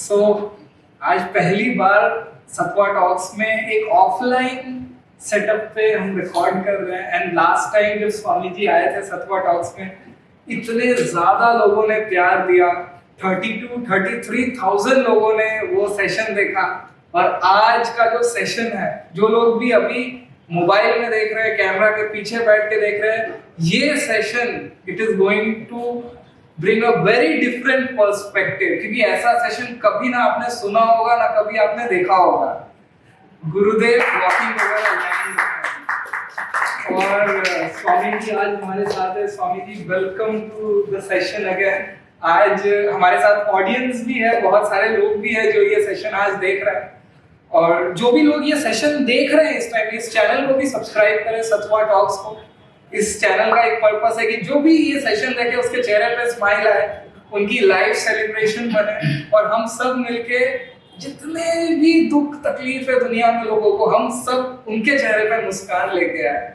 सो आज पहली बार सत्वा टॉक्स में एक ऑफलाइन सेटअप पे हम रिकॉर्ड कर रहे हैं। एंड लास्ट टाइम जब स्वामी जी आए थे सत्वा टॉक्स में, इतने ज्यादा लोगों ने प्यार दिया, 33,000 लोगों ने वो सेशन देखा। और आज का जो सेशन है, जो लोग भी अभी मोबाइल में देख रहे हैं, कैमरा के पीछे बैठ के देख रहे हैं, ये session it is going to bring a very different perspective. क्योंकि ऐसा सेशन कभी ना आपने सुना होगा, ना कभी आपने देखा होगा। गुरुदेव वॉकिंग और स्वामी जी आज हमारे साथ है। Swami ji welcome to the session again. आज हमारे साथ ऑडियंस भी है, बहुत सारे लोग भी है जो ये सेशन आज देख रहे हैं। और जो भी लोग ये सेशन देख रहे हैं इस टाइम, इस चैनल को भी सब्सक्राइब करें, सत्वा टॉक्स को। इस चैनल का एक पर्पस है कि जो भी ये सेशन देखे उसके चेहरे पे स्माइल आए, उनकी लाइफ सेलिब्रेशन बने, और हम सब मिलके जितने भी दुख तकलीफ है दुनिया में लोगों को, हम सब उनके चेहरे पे मुस्कान लेके आए।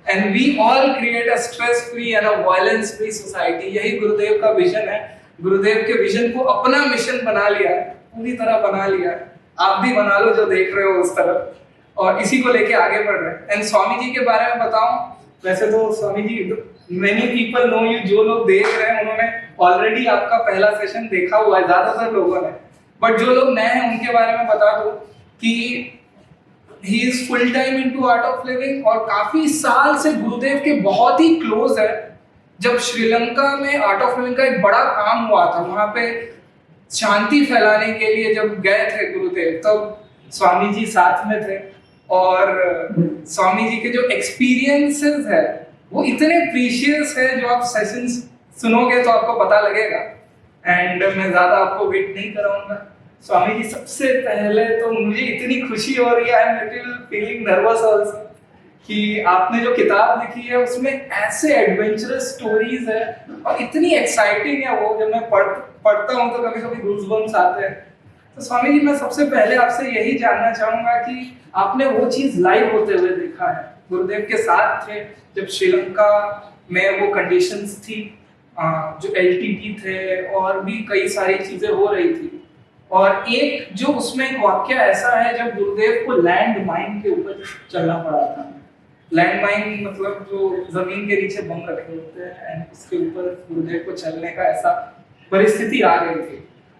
And we all create a stress free and a violence free society. यही गुरुदेव का विजन है। गुरुदेव के विजन को अपना मिशन बना लिया, पूरी तरह बना लिया। आप भी बना लो जो देख रहे हो उस तरफ, और इसी को लेके आगे बढ़ रहे हैं। एंड स्वामी जी के बारे में बताऊं, वैसे तो Swami ji many people know you, जो लोग देख रहे हैं उन्होंने ऑलरेडी आपका पहला सेशन देखा हुआ है, ज्यादातर लोगों ने। बट जो लोग नए हैं उनके बारे में बता दो कि he is full time into art of living, और काफी साल से गुरुदेव के बहुत ही क्लोज है। जब श्रीलंका में आर्ट ऑफ लिविंग का एक बड़ा काम हुआ था, वहां पे शांति फैलाने के लिए जब गए थे गुरुदेव, तब स्वामी जी साथ में थे। और स्वामी जी के जो एक्सपीरियंसेस है वो इतने प्रीशियस है, जो आप सेशंस सुनोगे तो आपको पता लगेगा। एंड मैं ज्यादा आपको वेट नहीं कराऊंगा। स्वामी जी, सबसे पहले तो मुझे इतनी खुशी हो रही है, I am little feeling nervous also, कि आपने जो किताब लिखी है उसमें ऐसे एडवेंचरस स्टोरीज है और इतनी एक्साइटिंग है वो। जब मैं पढ़ता हूँ तो कभी कभी गूज़बम्स आते हैं। तो स्वामी जी, मैं सबसे पहले आपसे यही जानना चाहूंगा कि आपने वो चीज लाइव होते हुए देखा है, गुरुदेव के साथ थे जब श्रीलंका में वो कंडीशंस थी, जो एलटीटी थे और भी कई सारी चीजें हो रही थी। और एक जो उसमें एक वाक्य ऐसा है जब गुरुदेव को लैंड माइन के ऊपर चलना पड़ा था। लैंड माइन मतलब जो जमीन के नीचे बम रखे होते हैं, एंड उसके ऊपर गुरुदेव को चलने का ऐसा परिस्थिति आ गई थी।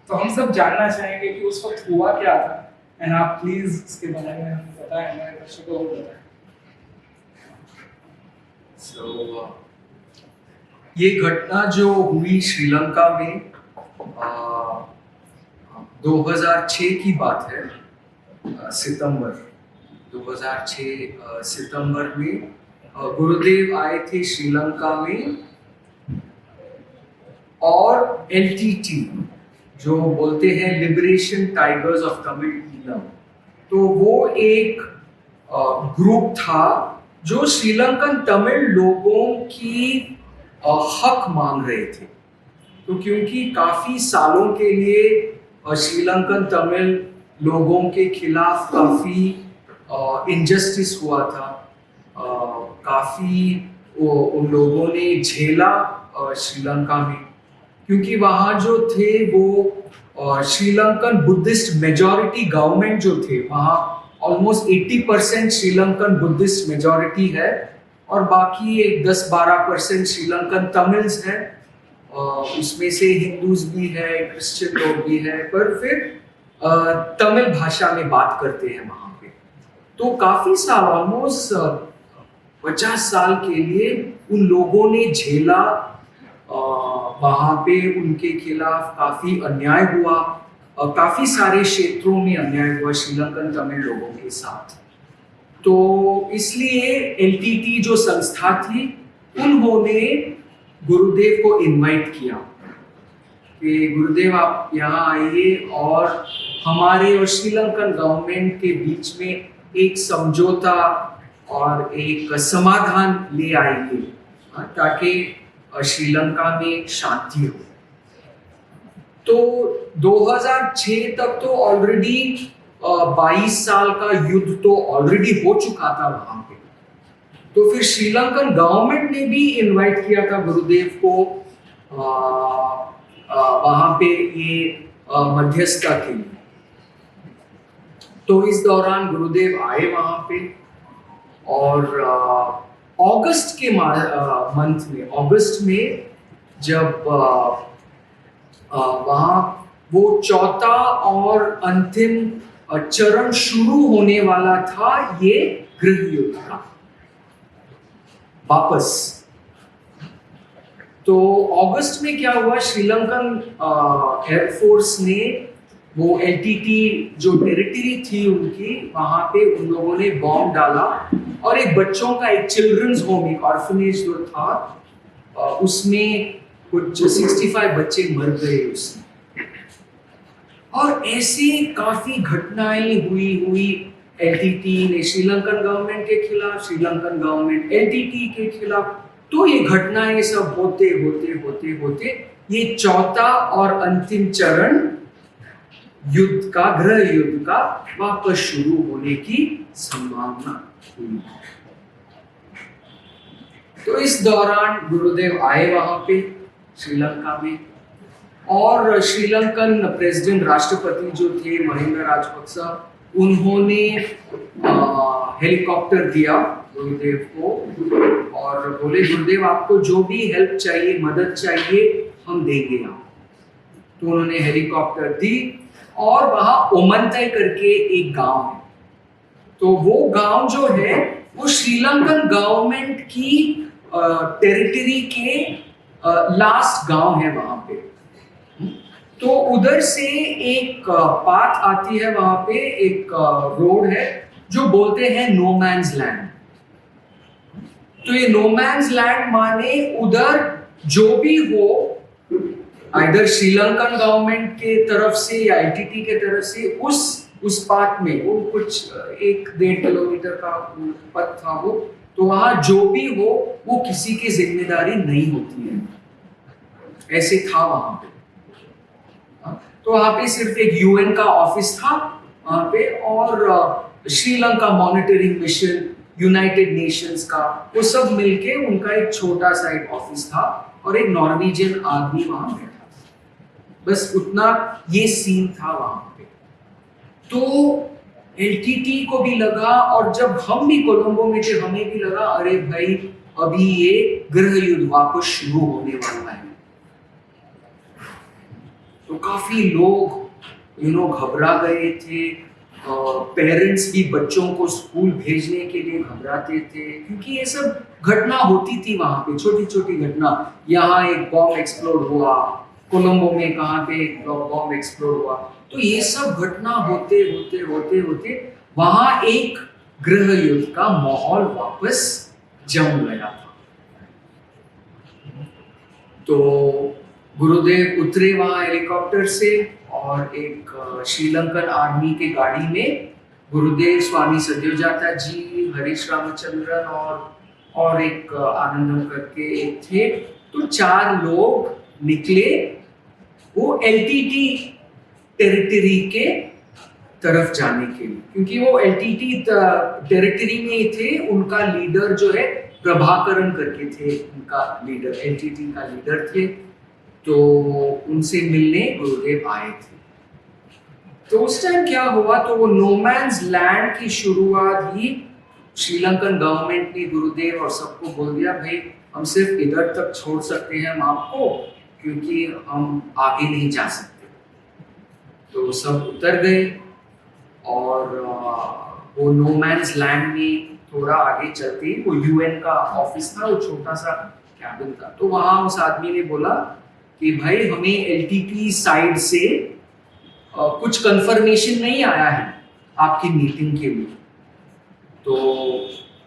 तो हम सब जानना चाहेंगे कि उस वक्त हुआ क्या था, एंड आप प्लीज इसके बारे में हमें बताएं, हमारे दर्शकों को बताएं। ये घटना जो हुई श्रीलंका में 2006 की बात है। सितंबर 2006 सितंबर में गुरुदेव आए थे श्रीलंका में, और एलटीटी जो बोलते हैं liberation tigers of Tamil Eelam, तो वो एक ग्रुप था जो श्रीलंकन तमिल लोगों की हक मांग रहे थे। तो क्योंकि काफी सालों के लिए श्रीलंकन तमिल लोगों के खिलाफ काफी इनजस्टिस हुआ था, काफी उन लोगों ने झेला श्रीलंका में, क्योंकि वहाँ जो थे वो श्रीलंकन बुद्धिस्ट मेजॉरिटी गवर्नमेंट जो थे, वहाँ ऑलमोस्ट 80% श्रीलंकन बुद्धिस्ट मेजॉरिटी है, और बाकी एक 10-12% श्रीलंकन तमिल्स हैं। उसमें से हिंदूज भी है, क्रिश्चियन लोग भी हैं, पर फिर तमिल भाषा में बात करते हैं वहाँ पे। तो काफी साल, ऑलमोस्ट 50 साल के लिए उन लोगों ने झेला। वहाँ पे उनके खिलाफ काफी अन्याय हुआ, काफी सारे क्षेत्रों में अन्याय हुआ श्रीलंकन तमिल लोगों के साथ। तो इसलिए एलटीटी जो संस्था थी, उन्होंने गुरुदेव को इनवाइट किया कि गुरुदेव आप यहाँ आइए और हमारे और श्रीलंकन गवर्नमेंट के बीच में एक समझौता और एक समाधान ले आइए, ताकि श्रीलंका में शांति हो। तो 2006 तक तो ऑलरेडी 22 साल का युद्ध तो ऑलरेडी हो चुका था वहां पे। तो फिर श्रीलंकन गवर्नमेंट ने भी इनवाइट किया था गुरुदेव को वहां पे ये मध्यस्थता के लिए। तो इस दौरान गुरुदेव आए वहां पे, और अगस्त के मंथ में, अगस्त में जब वहाँ वो चौथा और अंतिम चरण शुरू होने वाला था, ये गृह युद्ध का वापस। तो अगस्त में क्या हुआ, श्रीलंकन एयरफोर्स ने वो एलटीटी जो टेरिटरी थी उनकी, वहां पे उन लोगों ने बॉम्ब डाला, और एक बच्चों का एक चिल्ड्रंस होम, एक ऑर्फनेज जो था, उसमें कुछ 65 बच्चे मर गए उसमें। और ऐसी काफी घटनाएं हुई एलटीटी ने श्रीलंकन गवर्नमेंट के खिलाफ, श्रीलंकन गवर्नमेंट एलटीटी के खिलाफ। तो ये घटनाएं सब होते होते ये चौथा और अंतिम चरण युद्ध का, गृह युद्ध का वापस शुरू होने की संभावना हुई। तो इस दौरान गुरुदेव आए वहां पे श्रीलंका में, और श्रीलंकन प्रेसिडेंट, राष्ट्रपति जो थे महिंदा राजपक्सा, उन्होंने हेलीकॉप्टर दिया गुरुदेव को, और बोले गुरुदेव आपको जो भी हेल्प चाहिए, मदद चाहिए, हम देंगे आप। तो उन्होंने हेलीकॉप्टर दी, और वहां ओमंतई करके एक गांव है, तो वो गांव जो है वो श्रीलंकन गवर्नमेंट की टेरिटरी के लास्ट गांव है वहां पे। तो उधर से एक पाथ आती है, वहां पे एक रोड है जो बोलते हैं नो मैन्स लैंड। तो ये नो मैन्स लैंड माने उधर जो भी हो, इधर श्रीलंकन गवर्नमेंट के तरफ से या एलटीटी के तरफ से, उस पाथ में वो कुछ 1-1.5 किलोमीटर का पथ था वो, तो वहां जो भी हो वो किसी की जिम्मेदारी नहीं होती है, ऐसे था वहां पे। तो वहां पे सिर्फ एक यूएन का ऑफिस था वहां पे, और Sri Lanka monitoring mission, United Nations का, वो सब मिलके उनका एक छोटा सा एक ऑफिस था, और एक नॉर्वेजियन आदमी वहां पे था, बस उतना ये सीन था वहां पे। तो एलटीटी को भी लगा, और जब हम भी कोलंबो में थे हमें भी लगा, अरे भाई अभी ये गृह युद्ध वापस शुरू होने वाला है। तो काफी लोग घबरा गए थे, पेरेंट्स भी बच्चों को स्कूल भेजने के लिए घबराते थे, क्योंकि ये सब घटना होती थी वहां पे, छोटी छोटी घटना। यहाँ एक बॉम्ब एक्सप्लोड हुआ, कोलंबो में कहाँ पे एक बॉम्ब एक्सप्लोड हुआ। तो ये सब घटना होते वहां एक गृह युद्ध का माहौल वापस जम गया था। तो गुरुदेव उतरे वहां हेलीकॉप्टर से, और एक श्रीलंकन आर्मी के गाड़ी में गुरुदेव, स्वामी सद्योजाता जी, हरीश रामचंद्रन और एक आनंदम करके एक थे, तो 4 लोग निकले वो एलटीटी टेरिटरी के तरफ जाने के लिए, क्योंकि वो एलटीटी टेरिटरी में ही थे। उनका लीडर जो है प्रभाकरण करके थे, उनका लीडर, एलटीटी का लीडर थे। तो उनसे मिलने गुरुदेव आए थे। तो उस टाइम क्या हुआ, तो वो नो मैन्स लैंड की शुरुआत ही श्रीलंकन गवर्नमेंट ने गुरुदेव और सबको बोल दिया, भाई हम सिर्फ इधर तक छोड़ सकते हैं हम आपको, क्योंकि हम आगे नहीं जा सकते। तो सब उतर गए, और वो नो मैन्स लैंड में थोड़ा आगे चलते ही वो यूएन का ऑफिस था, वो छोटा सा कैबिन था। तो वहां उस आदमी ने बोला कि भाई हमें एलटीटी साइड से कुछ कंफर्मेशन नहीं आया है आपकी मीटिंग के लिए। तो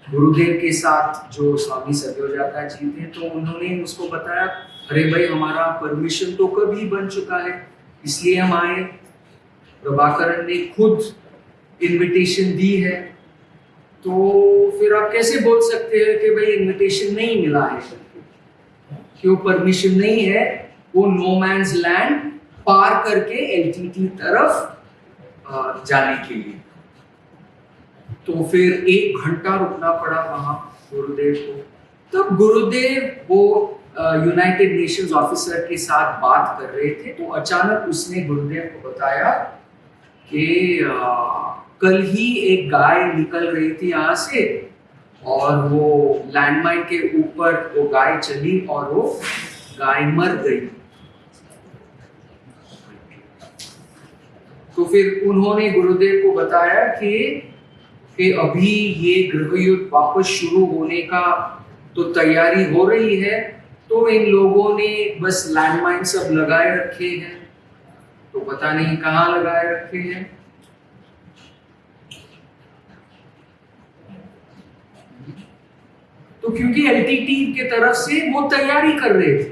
गुरुदेव के साथ जो स्वामी सद्योजाता जी थे, तो उन्होंने उसको बताया, अरे भाई हमारा परमिशन तो कभी बन चुका है, इसलिए हम आए। प्रभाकरण ने खुद इनविटेशन दी है, तो फिर आप कैसे बोल सकते हैं कि भाई इनविटेशन नहीं मिला है, क्यों परमिशन नहीं है वो नो मैन्स लैंड पार करके एलटीटी तरफ जाने के लिए। तो फिर 1 घंटा रुकना पड़ा वहां गुरुदेव को। तब गुरुदेव वो यूनाइटेड नेशंस ऑफिसर के साथ बात कर रहे थे तो अचानक उसने गुरुदेव को बताया कि कल ही एक गाय निकल रही थी यहाँ से और वो लैंडमाइन के ऊपर वो गाय चली और वो गाय मर गई। तो फिर उन्होंने गुरुदेव को बताया कि अभी ये गृह युद्ध वापस शुरू होने का तो तैयारी हो रही है, तो इन लोगों ने बस लैंडमाइन सब लगाए रखे हैं, तो पता नहीं कहाँ लगाए रखे हैं। तो क्योंकि एलटीटी के तरफ से वो तैयारी कर रहे थे,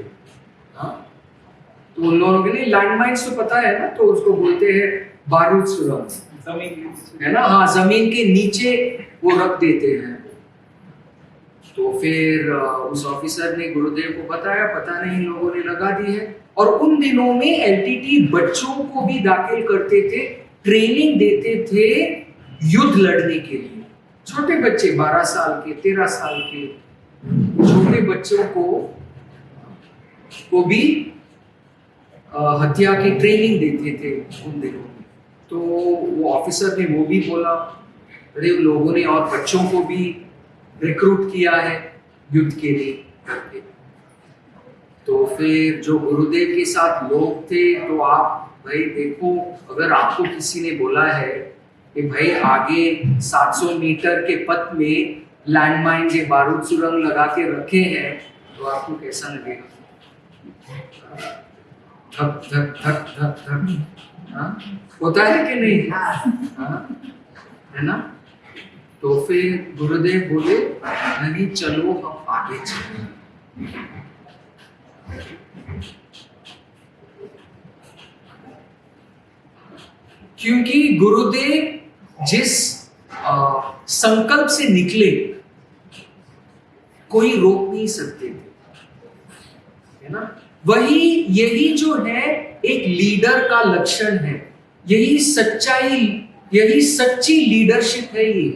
तो उन लोगों के लिए लैंडमाइंस तो पता है ना, तो उसको बोलते हैं बारूद सुरंग, है ना। हाँ, जमीन के नीचे वो रख देते हैं। तो फिर उस ऑफिसर ने गुरुदेव को बताया, पता नहीं लोगों ने लगा दी है। और उन दिनों में एलटीटी बच्चों को भी दाखिल करते थे, ट्रेनिंग देते थे युद्ध लड़ने के लिए। छोटे बच्चे 12 साल के 13 साल के छोटे बच्चों को भी हत्या की ट्रेनिंग देते थे उन दिनों में। तो वो ऑफिसर ने वो भी बोला, अरे लोगों ने और बच्चों को भी रिक्रूट किया है युद्ध के लिए करके। तो फिर जो गुरुदेव के साथ लोग थे, तो आप भाई देखो, अगर आपको किसी ने बोला है कि भाई आगे 700 मीटर के पथ में लैंडमाइन के बारूद सुरंग लगा के रखे हैं, तो आपको कैसा लगेगा? धक धक धक धक धक, हाँ होता है कि नहीं? हाँ है ना। तो फिर गुरुदेव बोले, नहीं चलो हम आगे चलें। क्योंकि गुरुदेव जिस संकल्प से निकले, कोई रोक नहीं सकते थे, है ना। यही जो है एक लीडर का लक्षण है, यही सच्चाई, यही सच्ची लीडरशिप है। ये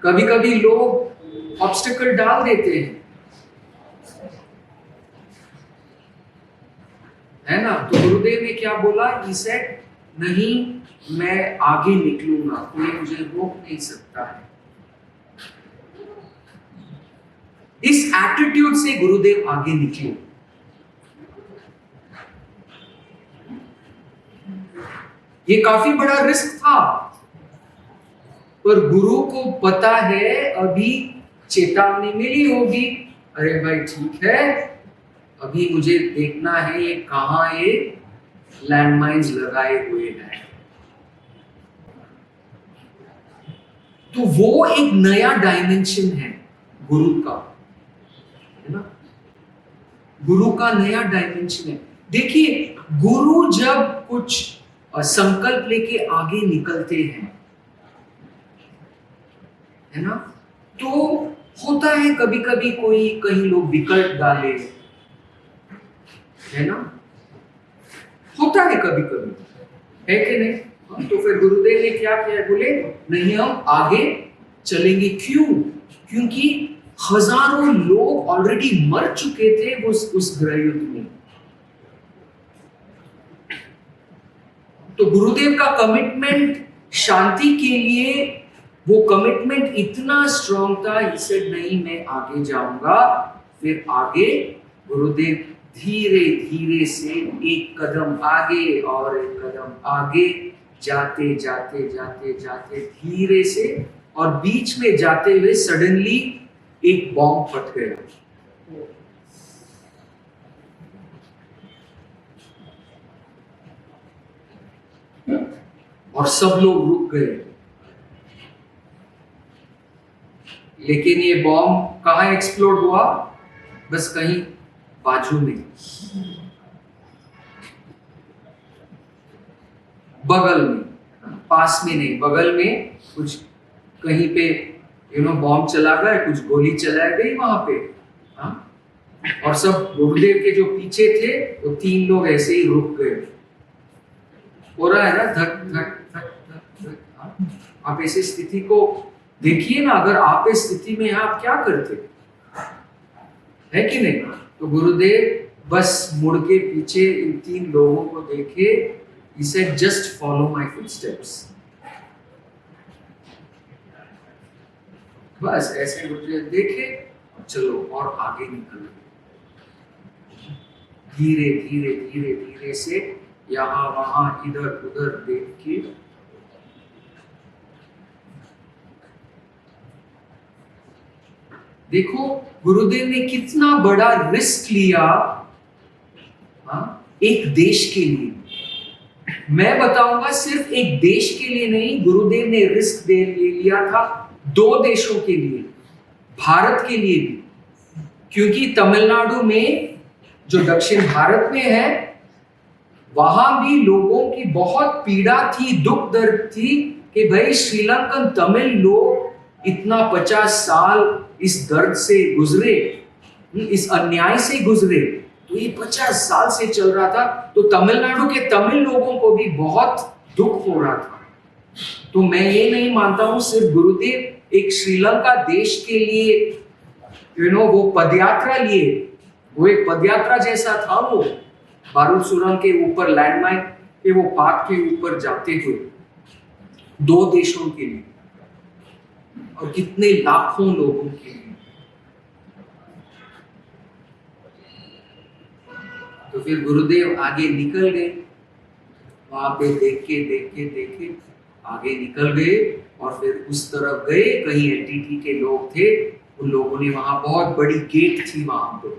कभी कभी लोग ऑब्स्टिकल डाल देते हैं, है ना। तो गुरुदेव ने क्या बोला? ही सेड, नहीं मैं आगे निकलूंगा, कोई मुझे रोक नहीं सकता है। इस एटीट्यूड से गुरुदेव आगे निकले। ये काफी बड़ा रिस्क था, पर गुरु को पता है, अभी चेतावनी मिली होगी, अरे भाई ठीक है, अभी मुझे देखना है ये कहां ये लैंडमाइंस लगाए हुए हैं। तो वो एक नया डायमेंशन है गुरु का, है ना। गुरु का नया डायमेंशन है। देखिए, गुरु जब कुछ संकल्प लेके आगे निकलते हैं, है ना, तो होता है कभी कभी कोई कहीं लोग विकल्प डाले, है ना, होता है कभी कभी, है कि नहीं। तो फिर गुरुदेव ने क्या किया? बोले नहीं हम आगे चलेंगे। क्यों? क्योंकि हजारों लोग ऑलरेडी मर चुके थे उस गृह युद्ध में। तो गुरुदेव का कमिटमेंट शांति के लिए, वो कमिटमेंट इतना स्ट्रॉन्ग था, इसे नहीं मैं आगे जाऊंगा। फिर आगे गुरुदेव धीरे धीरे से एक कदम आगे और एक कदम आगे जाते जाते जाते जाते धीरे से, और बीच में जाते हुए सडनली एक बॉम्ब फट गया। और सब लोग रुक गए। लेकिन ये बॉम्ब कहाँ एक्सप्लोड हुआ? बस कहीं बाजू में, बगल में, पास में नहीं, बगल में कुछ कहीं पे बॉम्ब चला गया, कुछ गोली चलाई गई वहां पे। और सब गुरुदेव के जो पीछे थे वो 3 लोग ऐसे ही रुक गए। हो रहा है ना, धक धक धक धक धक। आप ऐसी स्थिति को देखिए ना, अगर आप इस स्थिति में हैं, आप क्या करते? है कि नहीं? तो गुरुदेव बस मुड़ के पीछे इन 3 लोगों को देखे, he said just follow my footsteps। बस ऐसे गुरुदेव देखे, चलो और आगे निकल, धीरे धीरे धीरे धीरे से यहाँ वहां इधर उधर देख के देखो गुरुदेव ने कितना बड़ा रिस्क लिया, एक देश के लिए। मैं बताऊंगा सिर्फ एक देश के लिए नहीं, गुरुदेव ने रिस्क ले लिया था 2 देशों के लिए, भारत के लिए भी। क्योंकि तमिलनाडु में जो दक्षिण भारत में है, वहां भी लोगों की बहुत पीड़ा थी, दुख दर्द थी कि भाई श्रीलंकन तमिल लोग इतना 50 साल इस दर्द से गुजरे, इस अन्याय से गुजरे, तो ये 50 साल से चल रहा था, तो तमिलनाडु के तमिल लोगों को भी बहुत दुख हो रहा था। तो मैं ये नहीं मानता हूं सिर्फ गुरुदेव एक श्रीलंका देश के लिए वो पदयात्रा लिए, वो एक पदयात्रा जैसा था, वो बारूद सुरंग के ऊपर लैंडमाइन के वो पाथ के ऊपर जाते हुए 2 देशों के लिए और कितने लाखों लोगों के लिए। तो फिर गुरुदेव आगे निकल गए, वहां पे देखे आगे निकल गए और फिर उस तरफ गए, कहीं एलटीटी के लोग थे, उन लोगों ने वहां बहुत बड़ी गेट थी वहां पे,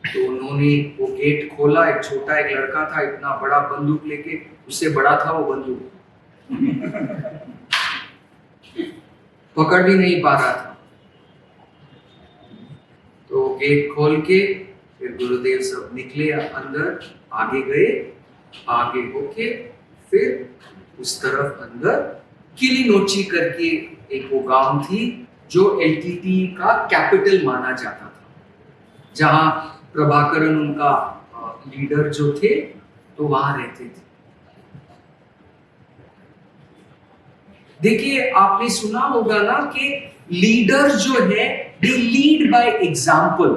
तो उन्होंने वो गेट खोला, एक छोटा एक लड़का था इतना बड़ा बंदूक लेके, उससे बड़ा था वो बंदूक, पकड़ भी नहीं पा रहा था। तो गेट खोल के फिर गुरुदेव सब निकले अंदर, आगे गए, आगे होके फिर उस तरफ अंदर किलिनोची करके एक वो गांव थी जो एलटीटी का कैपिटल माना जाता था, जहां प्रभाकरन उनका लीडर जो थे तो वहां रहते थे। देखिए आपने सुना होगा ना कि लीडर जो है दे लीड बाय एग्जाम्पल,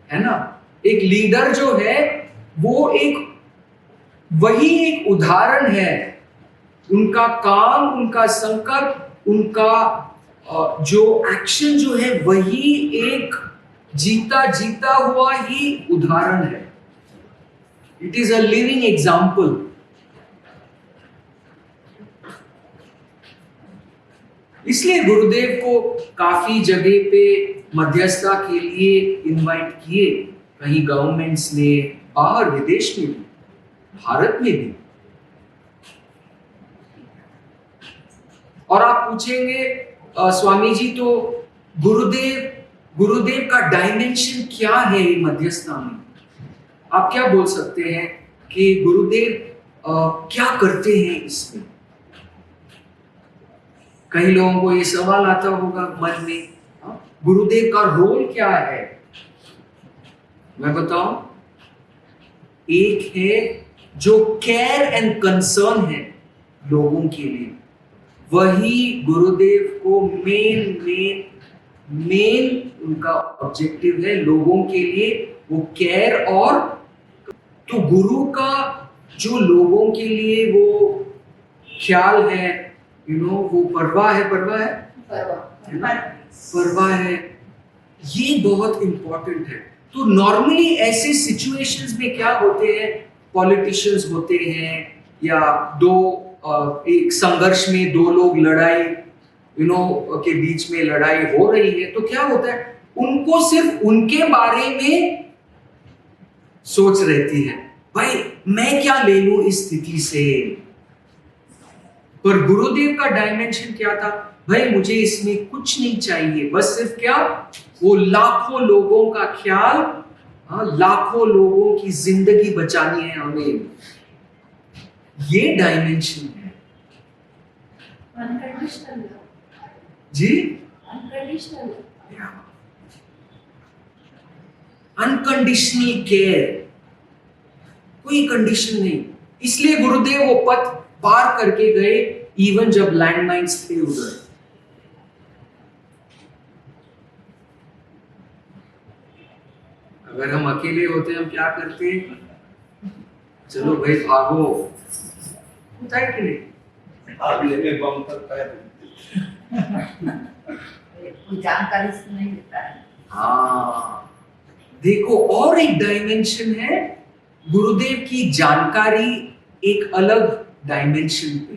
है ना? एक लीडर जो है वो वही एक उदाहरण है, उनका काम, उनका संकल्प, उनका जो एक्शन जो है वही एक जीता हुआ ही उदाहरण है। It is a living example. इसलिए गुरुदेव को काफी जगह पे मध्यस्थता के लिए इनवाइट किए, कहीं गवर्नमेंट्स ने, बाहर विदेश में भी, भारत में भी। और आप पूछेंगे स्वामी जी तो गुरुदेव का डायमेंशन क्या है ये मध्यस्थता में? आप क्या बोल सकते हैं कि गुरुदेव क्या करते हैं इसमें? कई लोगों को ये सवाल आता होगा मन में, गुरुदेव का रोल क्या है? मैं बताऊं, एक है जो केयर एंड कंसर्न है लोगों के लिए, वही गुरुदेव को मेन उनका ऑब्जेक्टिव है लोगों के लिए, वो केयर। और तो गुरु का जो लोगों के लिए वो ख्याल है, वो परवाह है, ये बहुत इंपॉर्टेंट है। तो नॉर्मली ऐसे सिचुएशंस में क्या होते हैं, पॉलिटिशियंस होते हैं या एक संघर्ष में 2 लोग लड़ाई के बीच में लड़ाई हो रही है, तो क्या होता है, उनको सिर्फ उनके बारे में सोच रहती है, भाई मैं क्या ले लूं इस स्थिति से। पर गुरुदेव का डायमेंशन क्या था, भाई मुझे इसमें कुछ नहीं चाहिए, बस सिर्फ क्या, वो लाखों लोगों का ख्याल, लाखों लोगों की जिंदगी बचानी है हमें, ये डायमेंशन है। अनकंडीशनल जी, अनकंडीशनल केयर, कोई कंडीशन नहीं। इसलिए गुरुदेव वो पथ पार करके गए, इवन जब लैंडमाइंस थे उधर। अगर हम अकेले होते हम क्या करते? चलो भाई भागो, होता है कि नहीं? आप लेके बम पर पैर कोई जानकारी से नहीं देता है। हाँ, देखो और एक डायमेंशन है गुरुदेव की जानकारी, एक अलग डायमेंशन पे,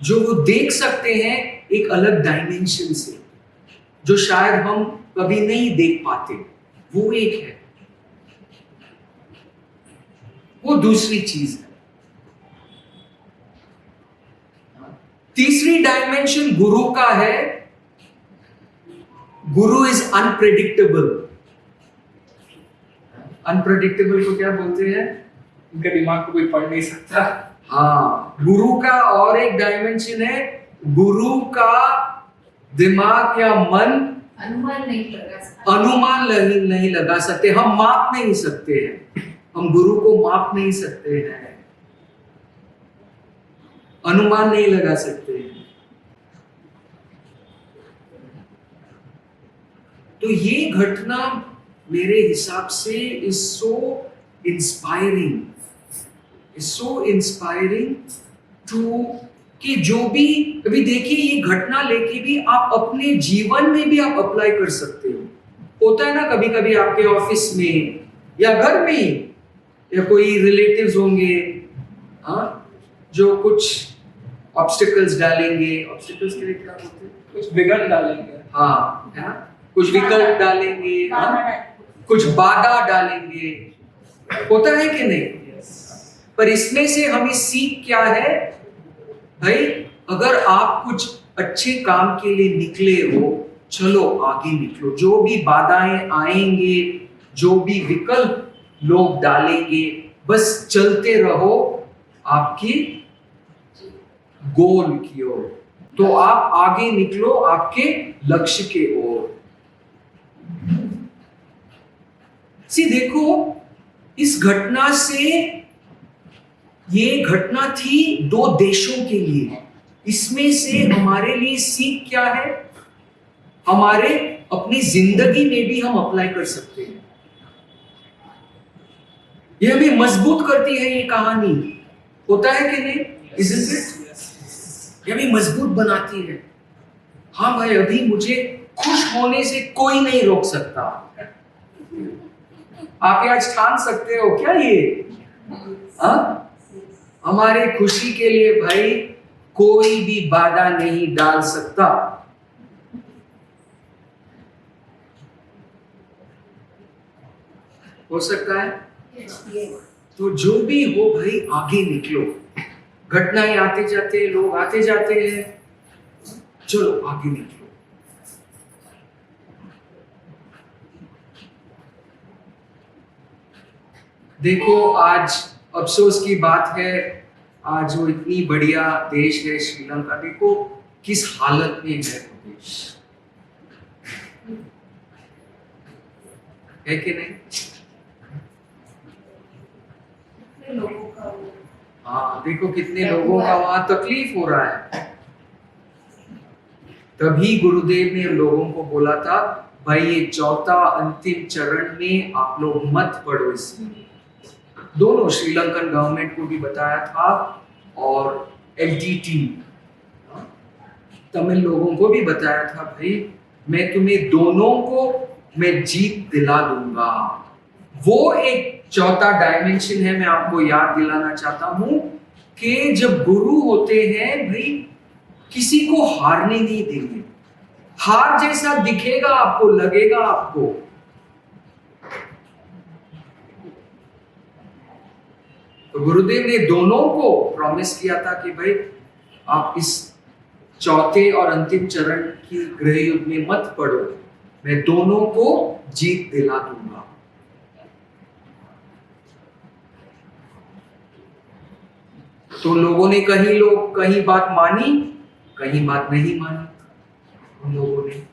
जो वो देख सकते हैं एक अलग डायमेंशन से, जो शायद हम कभी नहीं देख पाते, वो एक है, वो दूसरी चीज है। तीसरी डायमेंशन गुरु का है, गुरु इज अनप्रेडिक्टेबल। अनप्रेडिक्टेबल को क्या बोलते हैं? उनके दिमाग को कोई पढ़ नहीं सकता। हाँ, गुरु का और एक डायमेंशन है, गुरु का दिमाग या मन अनुमान नहीं लगा सकता। अनुमान नहीं लगा सकते, हम माप नहीं सकते हैं, हम गुरु को माप नहीं सकते हैं, अनुमान नहीं लगा सकते हैं। तो ये घटना मेरे हिसाब से इज सो इंस्पायरिंग, टू कि जो भी अभी देखिए ये घटना लेके भी आप अपने जीवन में भी आप अप्लाई कर सकते हो। होता है ना कभी कभी आपके ऑफिस में या घर में या कोई रिलेटिव्स होंगे, हाँ, जो कुछ ऑब्स्टिकल्स डालेंगे, ऑब्स्टिकल्स के लिए क्या बोलते हैं? कुछ विघन डालेंगे। हाँ, है ना, कुछ विकल्प डालेंगे, हाँ, कुछ बाधा डालेंगे, होता है कि नहीं? पर इसमें से हमें सीख क्या है भाई? अगर आप कुछ अच्छे काम के लिए निकले हो, चलो आगे निकलो, जो भी बाधाएं आएंगे, जो भी विकल्प लोग डालेंगे, बस चलते रहो आपकी गोल की ओर, तो आप आगे निकलो आपके लक्ष्य के ओर। देखो इस घटना से, ये घटना थी दो देशों के लिए, इसमें से हमारे लिए सीख क्या है? हमारे अपनी जिंदगी में भी हम अप्लाई कर सकते हैं। ये हमें मजबूत करती है ये कहानी, होता है कि नहीं? Isn't it? ये हमें मजबूत बनाती है। हाँ भाई, अभी मुझे खुश होने से कोई नहीं रोक सकता। आप आज ठान सकते हो क्या ये? हाँ, हमारे खुशी के लिए भाई कोई भी बाधा नहीं डाल सकता। हो सकता है? तो जो भी हो भाई आगे निकलो, घटनाएं आते जाते, लोग आते जाते हैं, चलो आगे निकलो। देखो आज अफसोस की बात है, आज जो इतनी बढ़िया देश है श्रीलंका, देखो किस हालत में है वो देश, है कि नहीं? हाँ, देखो कितने लोगों का वहां तकलीफ हो रहा है। तभी गुरुदेव ने लोगों को बोला था, भाई ये चौथा अंतिम चरण में आप लोग मत पढ़ो इसमें। दोनों श्रीलंकन गवर्नमेंट को भी बताया था और एलटीटी तमिल लोगों को भी बताया था, भाई मैं तुम्हें दोनों को मैं जीत दिला दूंगा। वो एक चौथा डायमेंशन है, मैं आपको याद दिलाना चाहता हूं कि जब गुरु होते हैं भाई किसी को हारने नहीं देंगे। हार जैसा दिखेगा आपको, लगेगा आपको, तो गुरुदेव ने दोनों को प्रॉमिस किया था कि भाई आप इस चौथे और अंतिम चरण की गृह युद्ध में मत पड़ो, मैं दोनों को जीत दिला दूंगा। तो लोगों ने कहीं बात मानी, कहीं बात नहीं मानी। उन लोगों ने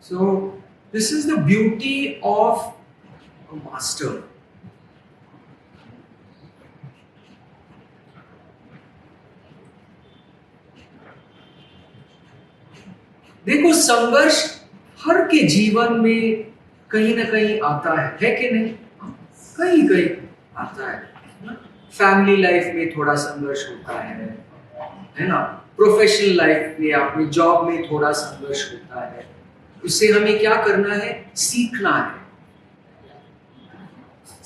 So this is the beauty of a master. देखो संघर्ष हर के जीवन में कहीं ना कहीं आता है कि नहीं? कहीं कहीं आता है। फैमिली लाइफ में थोड़ा संघर्ष होता है ना? प्रोफेशनल लाइफ में, अपने जॉब में थोड़ा संघर्ष होता है। उससे हमें क्या करना है? सीखना है,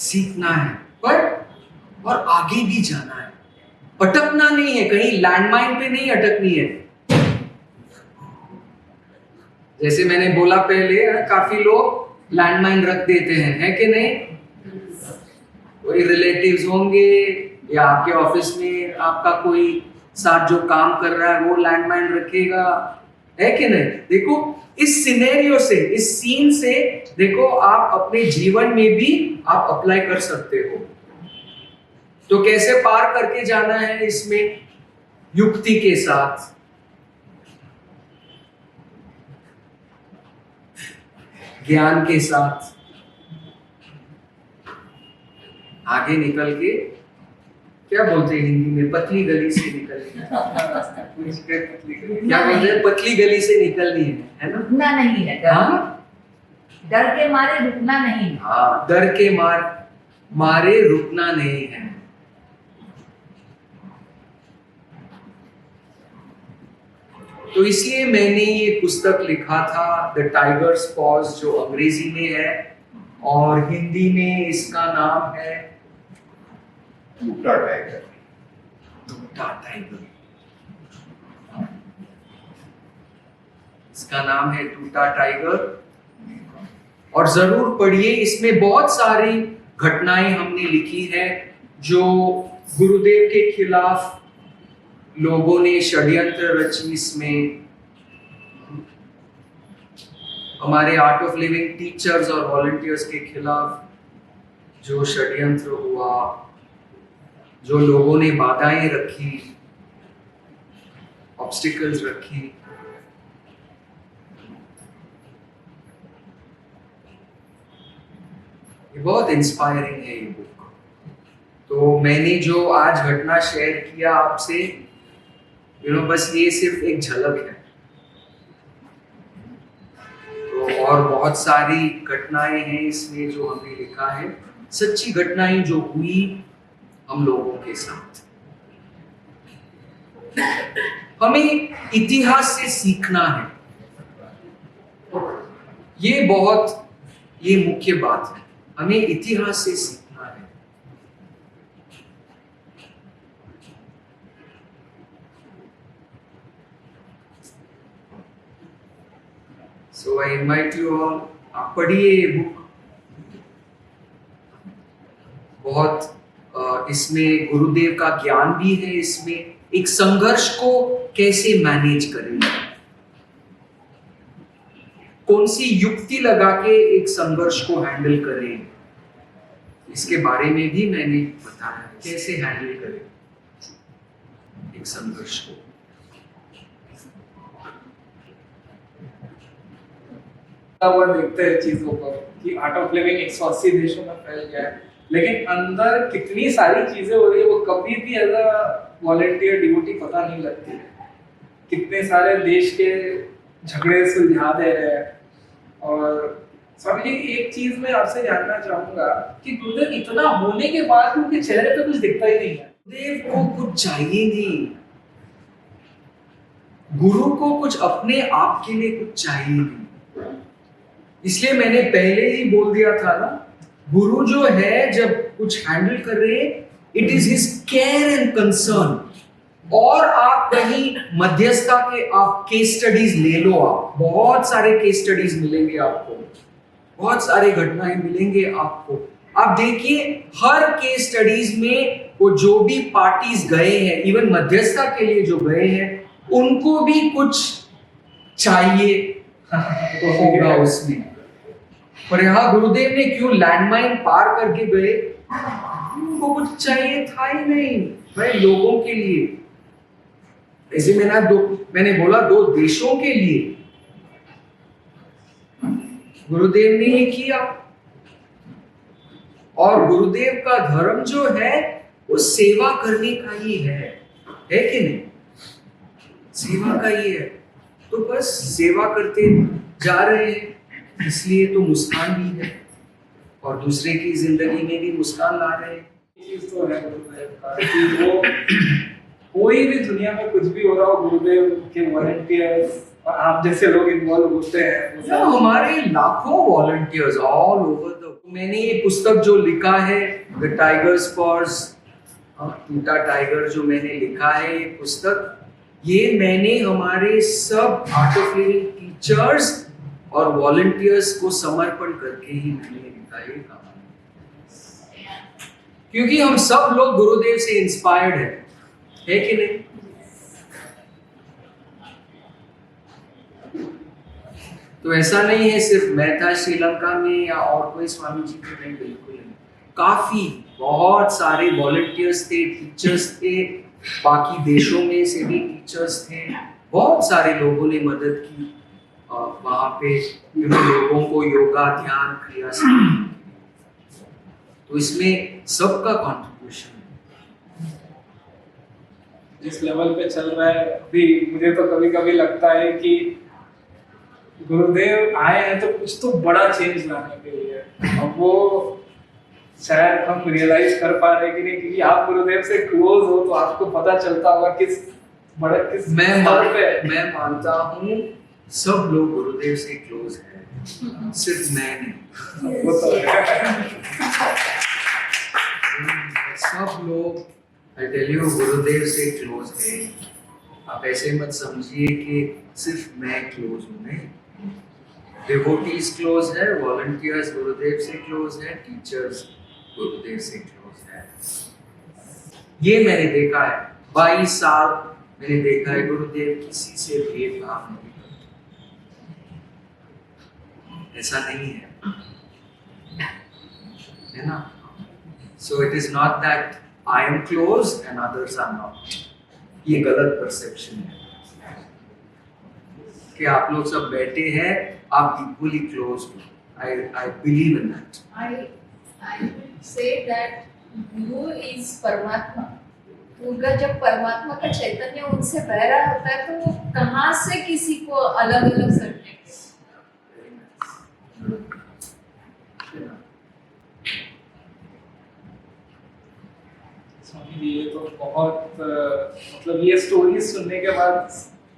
सीखना है, पर और आगे भी जाना है। अटकना नहीं है, कहीं लैंडमाइन पे नहीं अटकनी है। जैसे मैंने बोला पहले, काफी लोग लैंडमाइन रख देते हैं, है कि नहीं? कोई रिलेटिव्स होंगे या आपके ऑफिस में आपका कोई साथ जो काम कर रहा है वो लैंडमाइन रखेगा, है कि नहीं? देखो इस सिनेरियो से, इस सीन से देखो आप अपने जीवन में भी आप अप्लाई कर सकते हो। तो कैसे पार करके जाना है इसमें? युक्ति के साथ, ज्ञान के साथ आगे निकल के, क्या बोलते हैं हिंदी में, पतली गली से निकल के क्या बोलते हैं? पतली गली से निकलनी है ना? रुकना नहीं है, डर के मारे रुकना नहीं है। हाँ, डर के मारे रुकना नहीं है। तो इसलिए मैंने ये पुस्तक लिखा था, द टाइगर्स पॉज, जो अंग्रेजी में है, और हिंदी में इसका नाम है टूटा टाइगर। टूटा टाइगर। इसका नाम है टूटा टाइगर, और जरूर पढ़िए। इसमें बहुत सारी घटनाएं हमने लिखी है जो गुरुदेव के खिलाफ लोगों ने षड्यंत्र रची। इसमें हमारे आर्ट ऑफ लिविंग टीचर्स और वॉलंटियर्स के खिलाफ जो षड्यंत्र हुआ, जो लोगों ने बाधाएं रखी, ऑब्स्टिकल्स रखी, ये बहुत इंस्पायरिंग है ये बुक। तो मैंने जो आज घटना शेयर किया आपसे, बस ये सिर्फ एक झलक है। तो और बहुत सारी घटनाएं हैं इसमें जो हमने लिखा है, सच्ची घटनाएं जो हुई हम लोगों के साथ। हमें इतिहास से सीखना है, ये मुख्य बात है। हमें इतिहास से सीखना है। So I invite you all, आप पढ़िए ये बुक। बहुत इसमें गुरुदेव का ज्ञान भी है। इसमें एक संघर्ष को कैसे मैनेज करें, कौन सी युक्ति लगा के एक संघर्ष को हैंडल करें, इसके बारे में भी मैंने बताया है, कैसे हैंडल करें एक संघर्ष को। हुआ देखते हैं चीजों पर कि आर्ट ऑफ लिविंग 180 देशों में फैल गया है, लेकिन अंदर कितनी सारी चीजें हो रही है वो कभी भी एज अ वॉलंटियर डिवोटी पता नहीं लगती है। कितने सारे देश के झगड़े सुलझा दे रहे हैं। और स्वामी जी, एक चीज मैं आपसे जानना चाहूंगा कि गुरुदेव इतना होने के बाद उनके चेहरे पे कुछ दिखता ही नहीं है। गुरुदेव को कुछ चाहिए नहीं, गुरु को कुछ अपने आप के लिए कुछ चाहिए नहीं। इसलिए मैंने पहले ही बोल दिया था ना, गुरु जो है जब कुछ हैंडल कर रहे हैं, it is his care and concern. और आप कहीं मध्यस्थता के आप केस स्टडीज ले लो, आप बहुत सारे केस स्टडीज मिलेंगे आपको, बहुत सारे घटनाएं मिलेंगे आपको। आप देखिए हर केस स्टडीज में वो जो भी पार्टीज गए हैं, इवन मध्यस्थता के लिए जो गए हैं, उनको भी कुछ चाहिए तो होगा उसमें। पर यहाँ गुरुदेव ने क्यों लैंडमाइन पार करके गए? उनको कुछ चाहिए था ही नहीं भाई, लोगों के लिए। ऐसे मैंने बोला 2 देशों के लिए गुरुदेव ने ये किया। और गुरुदेव का धर्म जो है वो सेवा करने का ही है कि नहीं? सेवा का ही है। तो बस सेवा करते जा रहे हैं, इसलिए तो मुस्कान भी है और दूसरे की जिंदगी में भी मुस्कान ला रहे हैं। चीज तो है गुरुदेव का कि वो कोई भी दुनिया में कुछ भी हो रहा हो, गुरुदेव के वॉलंटियर्स और आप जैसे लोग इन्वॉल्व होते हैं। तो हमारे लाखों वॉलंटियर्स ऑल ओवर द। मैंने ये पुस्तक जो लिखा है द टाइगर्स पॉज, टूटा टाइगर जो मैंने लिखा है ये पुस्तक, ये मैंने हमारे सब आर्ट ऑफ लिविंग टीचर्स और वॉलंटियर्स को समर्पण करके ही मैंने लिखा ये कहानी, क्योंकि हम सब लोग गुरुदेव से इंस्पायर्ड है कि नहीं? तो ऐसा नहीं है सिर्फ मैं था श्रीलंका में या और कोई स्वामी जी थे, नहीं, बिल्कुल नहीं। काफी बहुत सारे वॉलंटियर्स थे, टीचर्स थे, बाकी देशों में से भी टीचर्स थे, बहुत सारे लोगों ने मदद की वहाँ पे लोगों को योगा ध्यान क्रिया से। तो इसमें सबका कंट्रीब्यूशन है। जिस लेवल पे चल रहा है अभी, मुझे तो कभी कभी लगता है कि गुरुदेव आए हैं तो कुछ तो बड़ा चेंज लाने के लिए। अब वो शायद हम रियलाइज कर पा रहे कि नहीं, क्योंकि आप गुरुदेव से क्लोज हो तो आपको पता चलता होगा किस मैं मानता हूँ सब लोग गुरुदेव से क्लोज हैं, सिर्फ मैं नहीं। वो तो है। सब लोग आई टेल यू गुरुदेव से क्लोज है। आप ऐसे मत समझिए कि सिर्फ मैं क्लोज हूँ, नहीं। डिवोटीज क्लोज है, वॉलंटियर्स गुरुदेव से क्लोज है, टीचर्स गुरुदेव से क्लोज है। ये मैंने देखा है, 22 साल मैंने देखा है गुरुदेव किसी से भेदभाव नहीं करते, ऐसा नहीं है ना? So it is not that I am close and others are not. ये गलत परसेप्शन है कि आप लोग सब बैठे हैं, आप इक्वली क्लोज हो। I believe in that. I will say that Guru is परमात्मा। उनका जब परमात्मा का चैतन्य उनसे बह रहा होता है तो वो कहाँ से किसी को अलग अलग समझेंगे। स्वामी जी, ये तो बहुत मतलब ये स्टोरी सुनने के बाद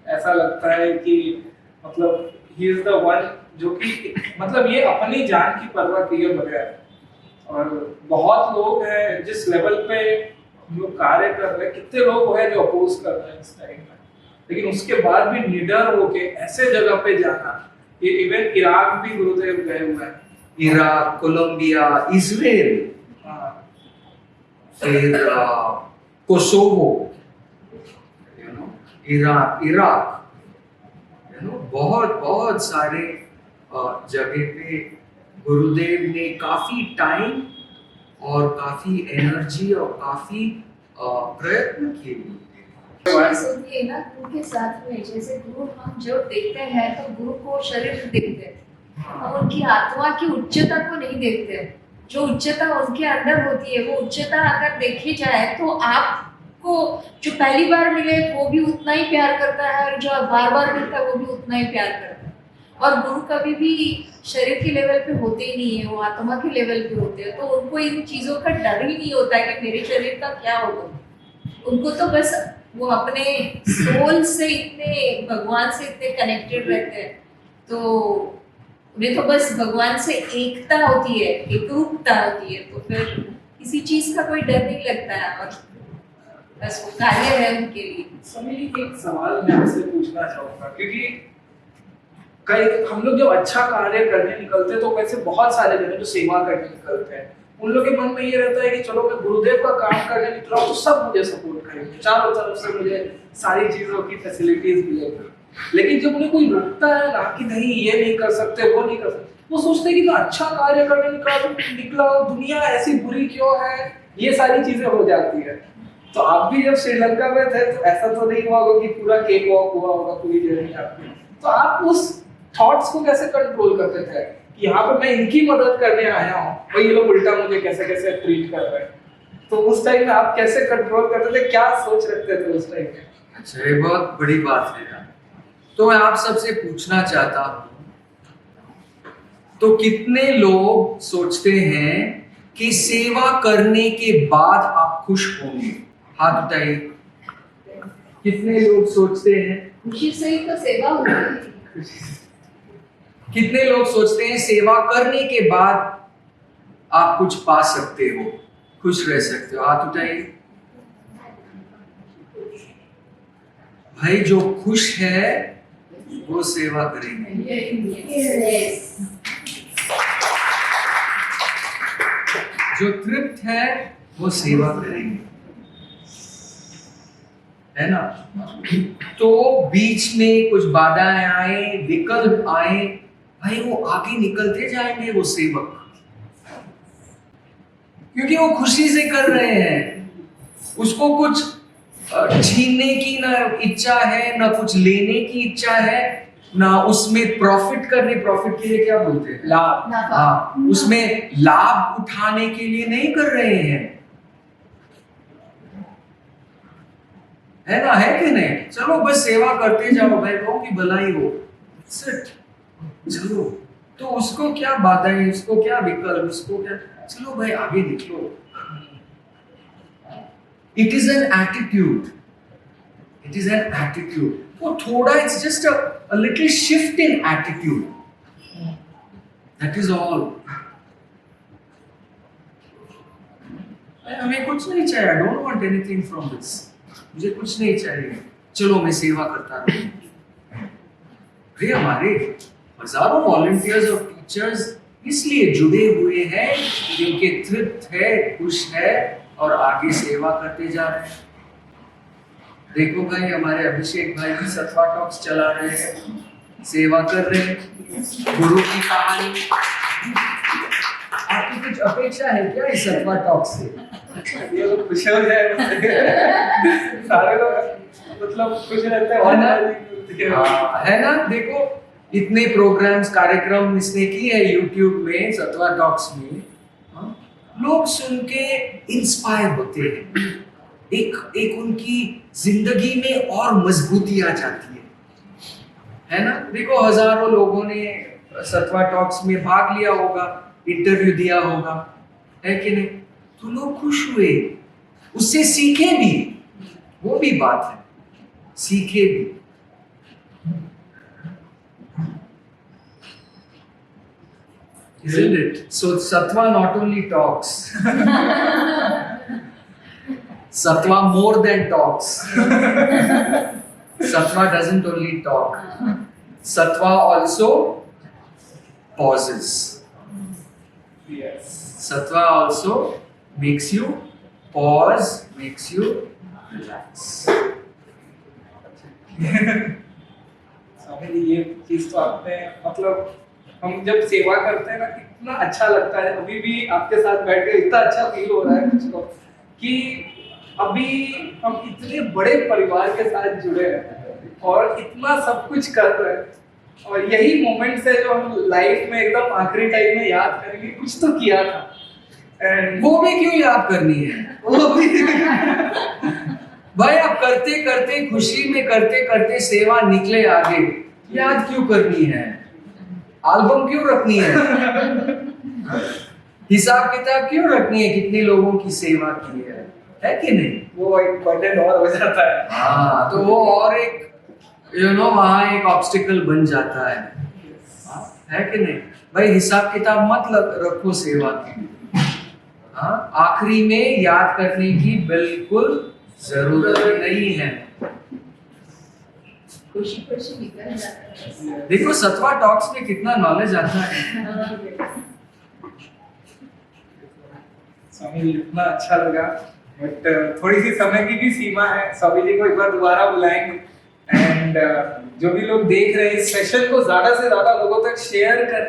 ऐसा लगता है कि मतलब ही इज द वन जो कि मतलब ये अपनी जान की परवाह किए बगैर, और बहुत लोग हैं जिस लेवल पे जो कार्य कर रहे हैं, कितने लोग हैं जो अपोज कर रहे हैं इस टाइम में, लेकिन उसके बाद भी निडर होके ऐसे जगह पे जाना। ये इवन इराक भी गुरुदेव गए हुए हैं, इराक, कोलंबिया, इजराइल, फिर कोसोवो, इराक, बहुत सारे जगह पे गुरुदेव ने काफी टाइम और काफी एनर्जी और काफी प्रयत्न किए। सुनिए ना, गुरु के साथ में जैसे गुरु हम जब देखते हैं तो गुरु को शरीर देखते हैं, हम उनकी आत्मा की उच्चता को नहीं देखते। जो उच्चता उनके अंदर होती है, वो उच्चता अगर देखी जाए तो आपको जो पहली बार मिले वो भी उतना ही प्यार करता है, और जो बार बार मिलता है वो भी उतना ही प्यार करता है। और गुरु कभी भी शरीर के लेवल पे होते ही नहीं है, वो आत्मा के लेवल पे होते हैं, तो उनको इन चीज़ों का डर ही नहीं होता है कि मेरे शरीर का क्या होगा। उनको तो बस वो अपने सोल से इतने, भगवान से इतने कनेक्टेड रहते हैं, तो उन्हें तो बस भगवान से एकता होती है, एकरूपता होती है, तो फिर किसी चीज़ का कोई डर नहीं लगता है, और बस वो कार्य है उनके लिए। स्वामी जी, एक सवाल मैं आपसे पूछना चाहूँगा, क्योंकि कई हम लोग जब अच्छा कार्य करने निकलते हैं तो वैसे बहुत सारे जन जो सेवा करने निकलते हैं, उन लोगों के मन में ये रहता है कि चलो मैं गुरुदेव का काम करने निकला हूँ तो सब मुझे सपोर्ट करेंगे, चारों तरफ से मुझे सारी चीज़ों की फैसिलिटीज मिलेगी। लेकिन जब उन्हें कोई रोकता है ना कि नहीं ये नहीं कर सकते, वो नहीं कर सकते, वो सोचते हैं कि मैं अच्छा कार्य करने निकला हूँ, दुनिया ऐसी बुरी क्यों है, ये सारी चीजें हो जाती है। तो आप भी जब श्रीलंका में थे तो ऐसा तो नहीं हुआ होगा कि पूरा केक वॉक हुआ होगा पूरी जर्नी आपकी, तो आप उस थॉट्स को कैसे कंट्रोल करते थे कि यहाँ पे मैं इनकी मदद करने आया हूँ और ये लोग उल्टा मुझे कैसे कैसे ट्रीट कर रहे हैं, तो उस टाइम में आप कैसे कंट्रोल करते थे, क्या सोच रखते थे उस टाइम में? अच्छा, ये बहुत बड़ी बात है यार। तो मैं आप सबसे पूछना चाहता हूं, तो कितने लोग सोचते हैं कि सेवा करने के बाद आप खुश होंगे? हाथ उठाइए। कितने लोग सोचते हैं? खुशी से ही तो सेवा होती है। कितने लोग सोचते हैं सेवा करने के बाद आप कुछ पा सकते हो, खुश रह सकते हो? हाथ उठाइए। भाई जो खुश है वो सेवा करेंगे, जो तृप्त है वो सेवा करेंगे, है ना? तो बीच में कुछ बाधाएं आए, विकल्प आए, भाई वो आगे निकलते जाएंगे वो सेवक, क्योंकि वो खुशी से कर रहे हैं। उसको कुछ छीनने की ना इच्छा है, ना कुछ लेने की इच्छा है, ना उसमें प्रॉफिट के लिए क्या बोलते हैं, लाभ। हाँ, उसमें लाभ उठाने के लिए नहीं कर रहे हैं, है ना? है कि नहीं? चलो बस सेवा करते जाओ भाई, लोगों की भलाई हो, चलो। तो उसको क्या बाधाएं, उसको क्या विकल्प, उसको क्या, चलो भाई आगे निकलो। It is an attitude. It is an attitude. तो थोड़ा, it's just a little shift in attitude. That is all. हमें कुछ नहीं चाहिए. I don't want anything from this. मुझे कुछ नहीं चाहिए. चलो मैं सेवा करता रहूं. अरे हमारे हजारों वॉलंटियर्स और टीचर्स इसलिए जुड़े हुए हैं जिनके तृप्त है, खुश है और आगे सेवा करते जा रहे हैं. देखो भाई हमारे अभिषेक भाई भी सत्वा टॉक्स चला रहे हैं, सेवा कर रहे हैं. गुरु की कहानी. आपकी कुछ अपेक्षा है क्या इस सत्वा टॉक्स से? ये लोग खुश हो जाए, सारे लोग मतलब खुश रहते हैं, है ना? देखो इतने प्रोग्राम्स, कार्यक्रम इसने किए हैं YouTube में, सत्वा टॉक्स में. लोग सुन के इंस्पायर होते हैं, एक उनकी जिंदगी में और मजबूती आ जाती है ना? देखो हजारों लोगों ने सत्वा टॉक्स में भाग लिया होगा, इंटरव्यू दिया होगा, है कि नहीं? तो लोग खुश हुए, उससे सीखे भी, वो भी बात है, सीखे भी. Isn't it? So Sattva not only talks, Sattva more than talks. Sattva doesn't only talk. Sattva also pauses. Yes. Sattva also makes you pause, makes you relax. Swami ji ये चीज तो आपने मतलब हम जब सेवा करते हैं ना कितना अच्छा लगता है. अभी भी आपके साथ बैठ के इतना अच्छा फील हो रहा है मुझको कि अभी हम इतने बड़े परिवार के साथ जुड़े हैं और इतना सब कुछ कर रहे हैं. और यही मोमेंट्स है जो हम लाइफ में एकदम आखिरी टाइम में याद करेंगे, कुछ तो किया था. एंड वो भी क्यों याद करनी है? वो भी भाई आप करते करते, खुशी में करते करते सेवा निकले आगे, याद क्यों करनी है? एल्बम क्यों रखनी है? हिसाब किताब क्यों रखनी है कितने लोगों की सेवा की है कि नहीं? वो एक बर्डन और हो जाता है. हाँ, तो वो और एक वहाँ एक ऑब्स्टिकल बन जाता है कि नहीं? भाई हिसाब किताब मत रखो सेवा की. हाँ, आखिरी में याद करने की बिल्कुल जरूरत नहीं है. खुशी खुशी निकल जाता है. देखो सत्वा टॉक्स में कितना नॉलेज आता है. स्वामी जी इतना अच्छा लगा, बट थोड़ी सी समय की भी सीमा है. स्वामी जी को एक बार दोबारा बुलाएंगे. एंड जो भी लोग देख रहे हैं इस सेशन को ज्यादा से ज्यादा लोगों तक शेयर कर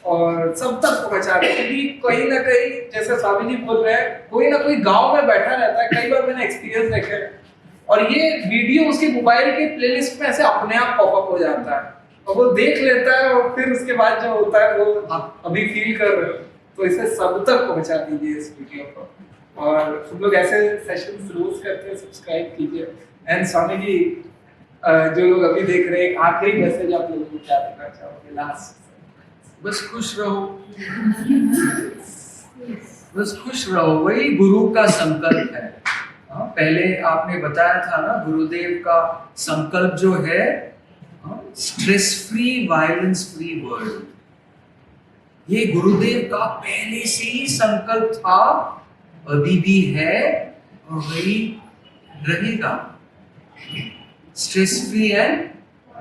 और सब तक पहुंचा दें, क्योंकि कहीं ना कहीं जैसे स्वामी जी बोल रहे हैं कोई ना कोई गांव में बैठा रहता है. कई बार मैंने एक्सपीरियंस देखा है और ये वीडियो उसके मोबाइल के प्लेलिस्ट में ऐसे अपने आप पॉपअप हो जाता है और वो देख लेता है और फिर उसके बाद जो होता है वो आप अभी फील कर रहे हो. तो इसे सब तक पहुंचा दीजिए इस वीडियो को. और हम लोग ऐसे सेशंस रोज करते हैं, सब्सक्राइब कीजिए. एंड स्वामी जी जो लोग अभी देख रहे हैं, एक आखिरी मैसेज आप लोगों को क्या देना चाहोगे लास्ट? बस खुश रहो, बस खुश रहो, वही गुरु का संकल्प है। हाँ, पहले आपने बताया था ना, गुरुदेव का संकल्प जो है stress free, violence free world, ये गुरुदेव का पहले से ही संकल्प था, अभी भी है और वही रहेगा। Stress free and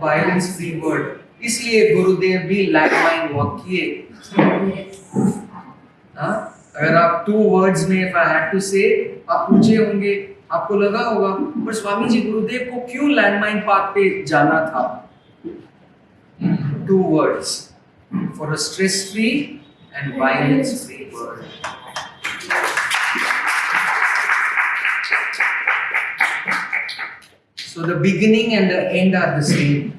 violence free world. इसलिए गुरुदेव भी लैंडमाइन वॉक किए। हाँ, अगर आप 2 words में, if I had to say, आप पूछे होंगे, आपको लगा होगा पर स्वामी जी गुरुदेव को क्यों लैंडमाइन पाथ पे जाना था? 2 words for a stress-free and violence-free world. So the beginning and the end are the same.